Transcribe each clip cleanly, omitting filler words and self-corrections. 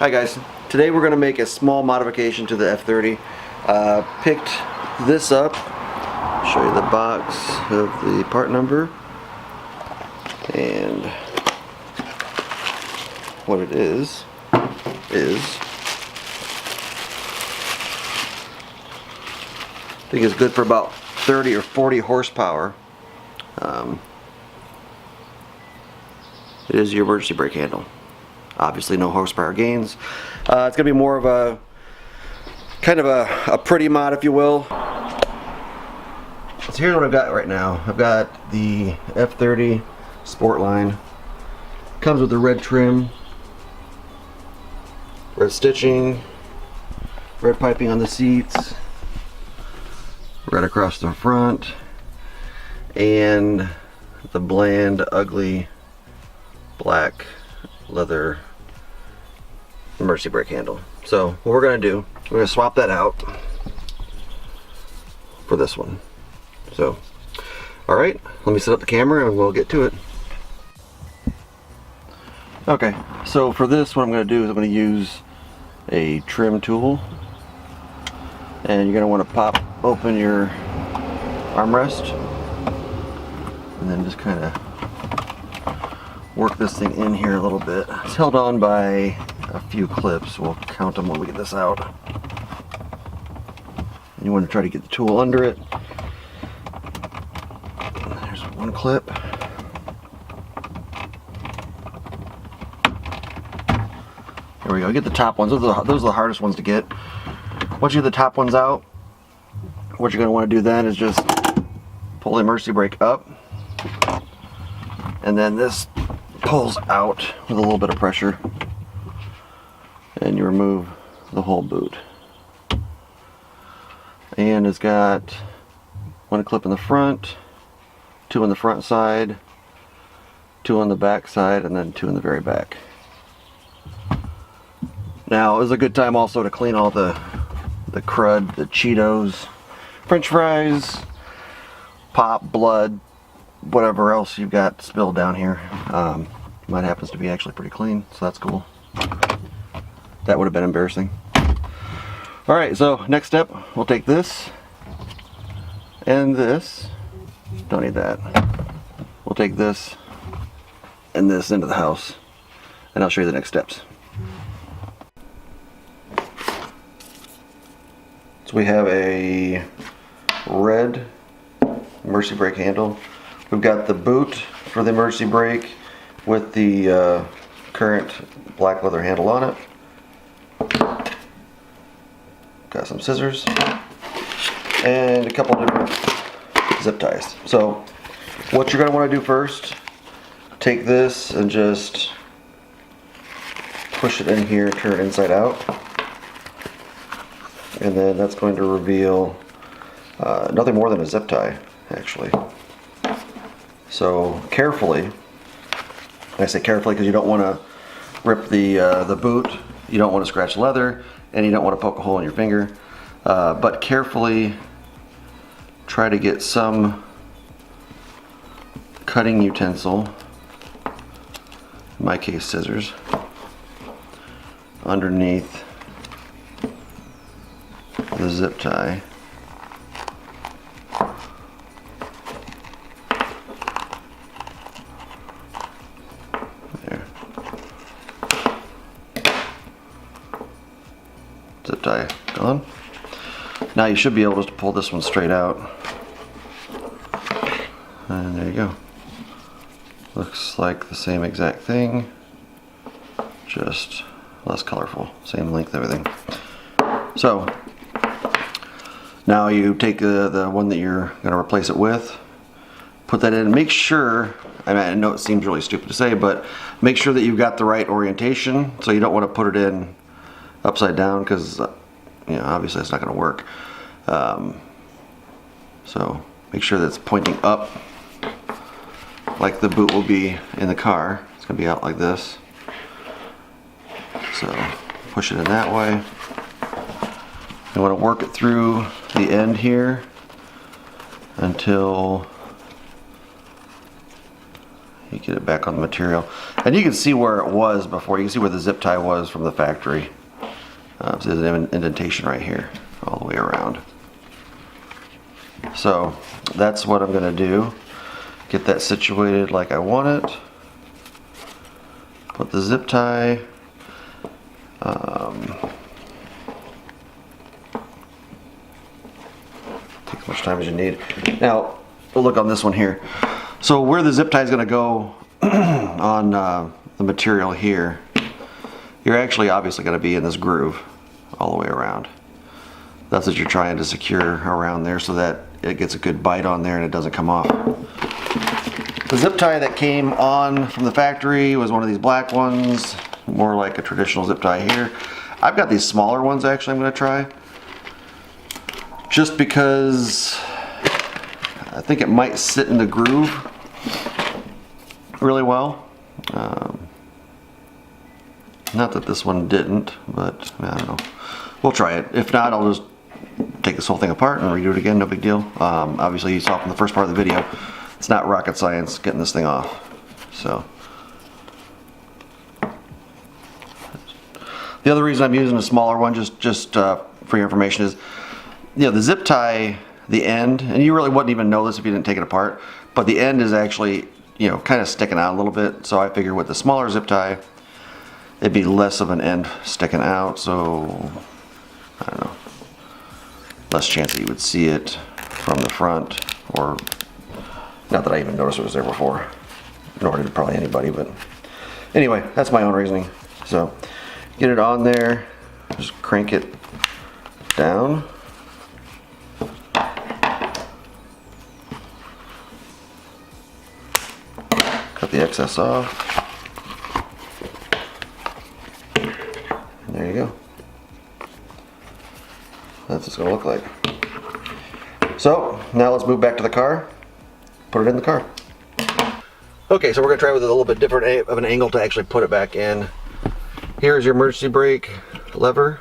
Hi guys, today we're going to make a small modification to the F30. Picked this up, show you the box of the part number and what it is I think it's good for about 30 or 40 horsepower. It is your emergency brake handle. Obviously no horsepower gains. It's going to be more of a kind of a pretty mod, if you will. So here's what I've got right now. I've got the F30 Sportline. Comes with the red trim, red stitching, red piping on the seats, red across the front, and the bland, ugly black leather emergency brake handle. So what we're going to do, we're going to swap that out for this one. So alright, let me set up the camera and we'll get to it. Okay, so for this what I'm going to do is I'm going to use a trim tool, and you're going to want to pop open your armrest and then just kind of work this thing in here a little bit. It's held on by a few clips. We'll count them when we get this out. And you want to try to get the tool under it. There's one clip. There we go. Get the top ones. Those are the hardest ones to get. Once you get the top ones out, what you're going to want to do then is just pull the emergency brake up, and then this pulls out with a little bit of pressure, and you remove the whole boot. And it's got one clip in the front, two on the front side, two on the back side, and then two in the very back. Now is a good time also to clean all the crud, the Cheetos, French fries, pop, blood, whatever else you've got spilled down here. Mine happens to be actually pretty clean, so that's cool. That would have been embarrassing. Alright, so next step, we'll take this and this. Don't need that. We'll take this and this into the house, and I'll show you the next steps. So we have a red emergency brake handle. We've got the boot for the emergency brake with the current black leather handle on it. Got some scissors and a couple different zip ties. So what you're going to want to do first, take this and just push it in here, turn it inside out, and then that's going to reveal nothing more than a zip tie, actually. So carefully, I say carefully because you don't want to rip the boot, you don't want to scratch leather, and you don't want to poke a hole in your finger. But carefully try to get some cutting utensil, in my case scissors, underneath the zip tie. Zip tie gone. Now you should be able to pull this one straight out. And there you go. Looks like the same exact thing, just less colorful. Same length, everything. So now you take the one that you're going to replace it with, put that in, make sure, I know it seems really stupid to say, but make sure that you've got the right orientation. So you don't want to put it in upside down because you know, obviously it's not going to work. So make sure that it's pointing up like the boot will be in the car. It's going to be out like this. So push it in that way. You want to work it through the end here until You get it back on the material. And you can see where it was before. You can see where the zip tie was from the factory. So there's an indentation right here, all the way around. So that's what I'm going to do. Get that situated like I want it. Put the zip tie. Take as much time as you need. Now, we'll look on this one here. So where the zip tie is going to go on the material here, you're actually obviously going to be in this groove all the way around. That's what you're trying to secure around there so that it gets a good bite on there and it doesn't come off. The zip tie that came on from the factory was one of these black ones, more like a traditional zip tie here. I've got these smaller ones actually I'm going to try, just because I think it might sit in the groove really well. Not that this one didn't, but I don't know. We'll try it. If not, I'll just take this whole thing apart and redo it again, no big deal. Obviously you saw from the first part of the video, it's not rocket science getting this thing off. So the other reason I'm using a smaller one, just for your information, is, you know, the zip tie, the end, and you really wouldn't even know this if you didn't take it apart, but the end is actually, you know, kind of sticking out a little bit. So I figure with the smaller zip tie, it'd be less of an end sticking out, so I don't know, less chance that you would see it from the front, or not that I even noticed it was there before, nor did probably anybody, but anyway, that's my own reasoning. So get it on there, just crank it down. Cut the excess off. And there you go. That's what it's going to look like. So now let's move back to the car, put it in the car. Okay, so we're going to try with a little bit different of an angle to actually put it back in. Here's your emergency brake lever.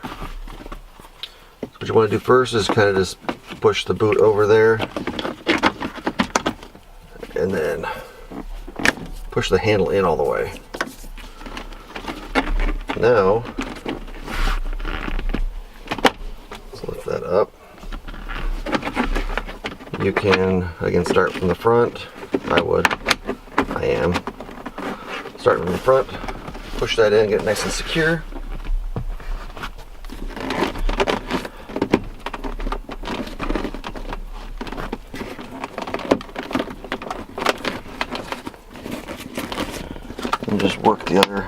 So what you want to do first is kind of just push the boot over there, and then push the handle in all the way. Now, let's lift that up. You can, again, start from the front. I am. Starting from the front, push that in, get it nice and secure. And just work the other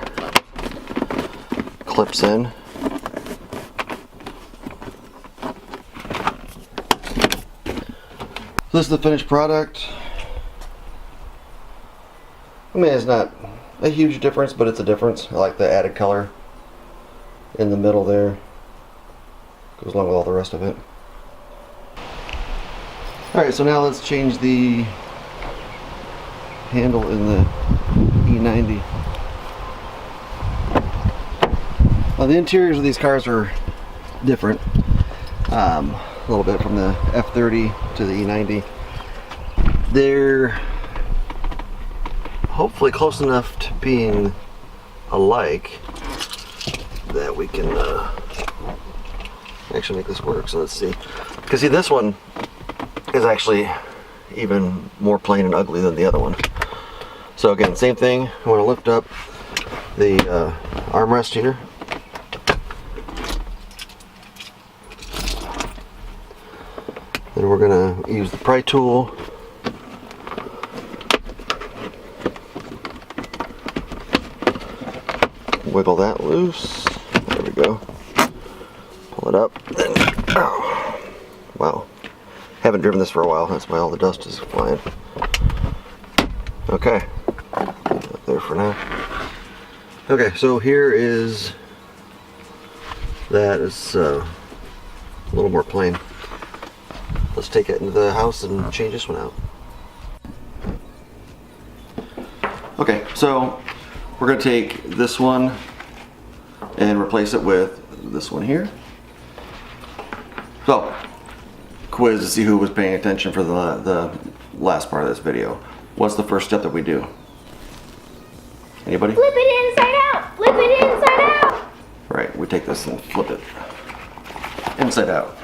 clips in. So this is the finished product. I mean, it's not a huge difference, but it's a difference. I like the added color in the middle there. Goes along with all the rest of it. Alright, so now let's change the handle in the E90. Now the interiors of these cars are different. A little bit from the F30 to the E90. They're hopefully close enough to being alike that we can actually make this work. So let's see. Because see, this one is actually even more plain and ugly than the other one. So again, same thing. I want to lift up the armrest here. Then we're going to use the pry tool. Wiggle that loose. There we go. Pull it up. Then, oh, wow. Haven't driven this for a while. That's why all the dust is flying. Okay. Up there for now. Okay, so here is that. It's a little more plain. Let's take it into the house and change this one out. Okay, so we're going to take this one and replace it with this one here. So, quiz to see who was paying attention for the last part of this video. What's the first step that we do? Anybody? Flip it inside out. Flip it inside out. Right, we take this and flip it inside out.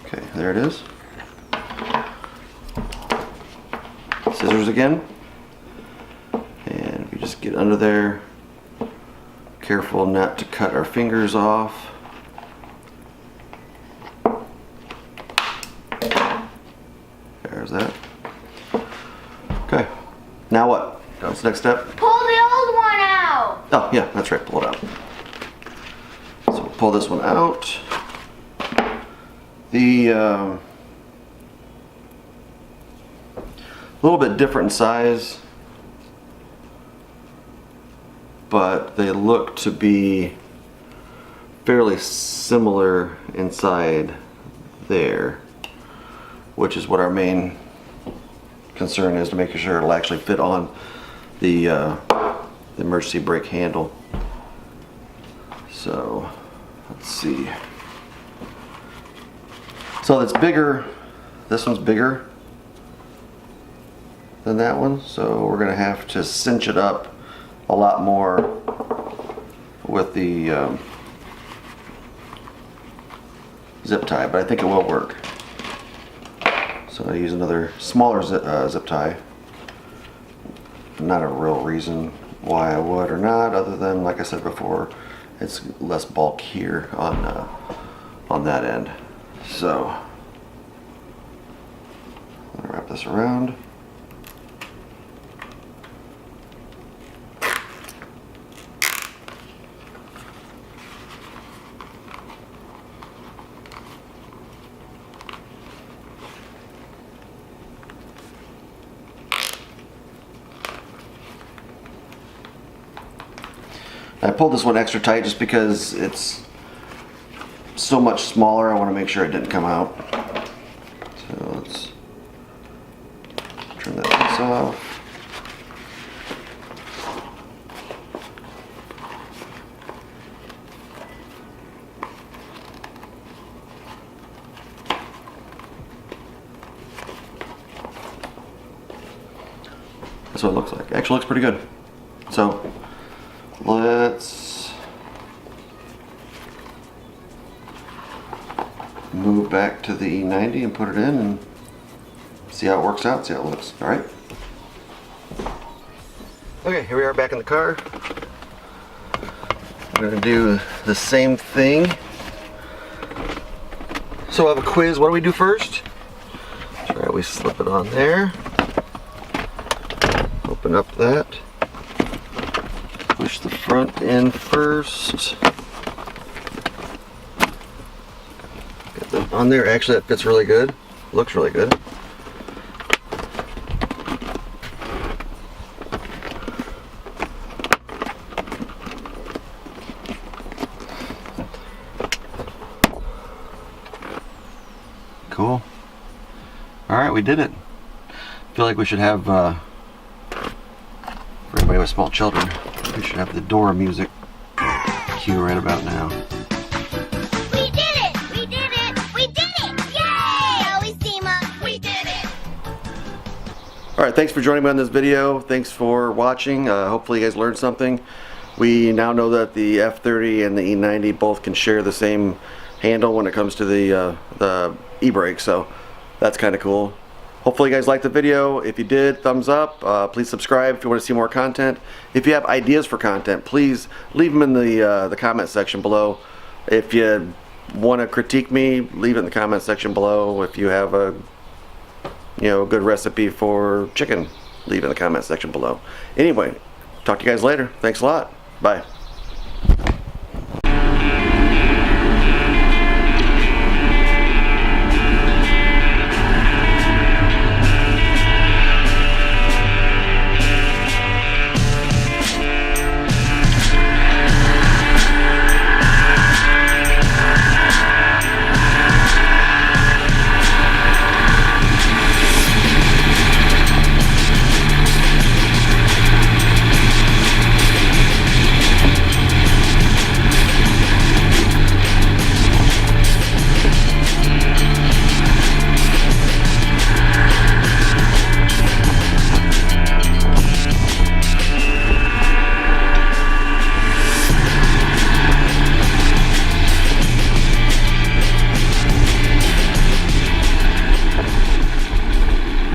Okay, there it is. Scissors again. And we just get under there. Careful not to cut our fingers off. There's that. Okay. Now what? What's the next step? Pull the old one out. Oh, yeah, that's right. Pull it out. So we'll pull this one out. The a little bit different in size, but they look to be fairly similar inside there, which is what our main concern is, to make sure it'll actually fit on the emergency brake handle. So let's see. So it's bigger. This one's bigger than that one, so we're gonna have to cinch it up a lot more with the zip tie, but I think it will work. So I use another smaller zip tie. Not a real reason why I would or not, other than, like I said before, it's less bulk here on that end. So I'm gonna wrap this around. I pulled this one extra tight just because it's so much smaller. I want to make sure it didn't come out. So let's turn that piece off. That's what it looks like. Actually looks pretty good. So let's move back to the E90 and put it in and see how it works out, see how it looks. All right. Okay, here we are back in the car. We're gonna do the same thing. So I have a quiz. What do we do first? All right, we slip it on there. Open up that. Push the front in first. Get that on there. Actually, that fits really good. Looks really good. Cool. All right, we did it. I feel like we should have, for anybody with small children, we should have the door music cue right about now. We did it! We did it! We did it! Yay! Always team up. We did it! Alright, thanks for joining me on this video. Thanks for watching. Hopefully you guys learned something. We now know that the F30 and the E90 both can share the same handle when it comes to the eBrake, so that's kind of cool. Hopefully you guys liked the video. If you did, thumbs up. Please subscribe if you want to see more content. If you have ideas for content, please leave them in the comment section below. If you want to critique me, leave it in the comment section below. If you have a good recipe for chicken, leave it in the comment section below. Anyway, talk to you guys later. Thanks a lot. Bye.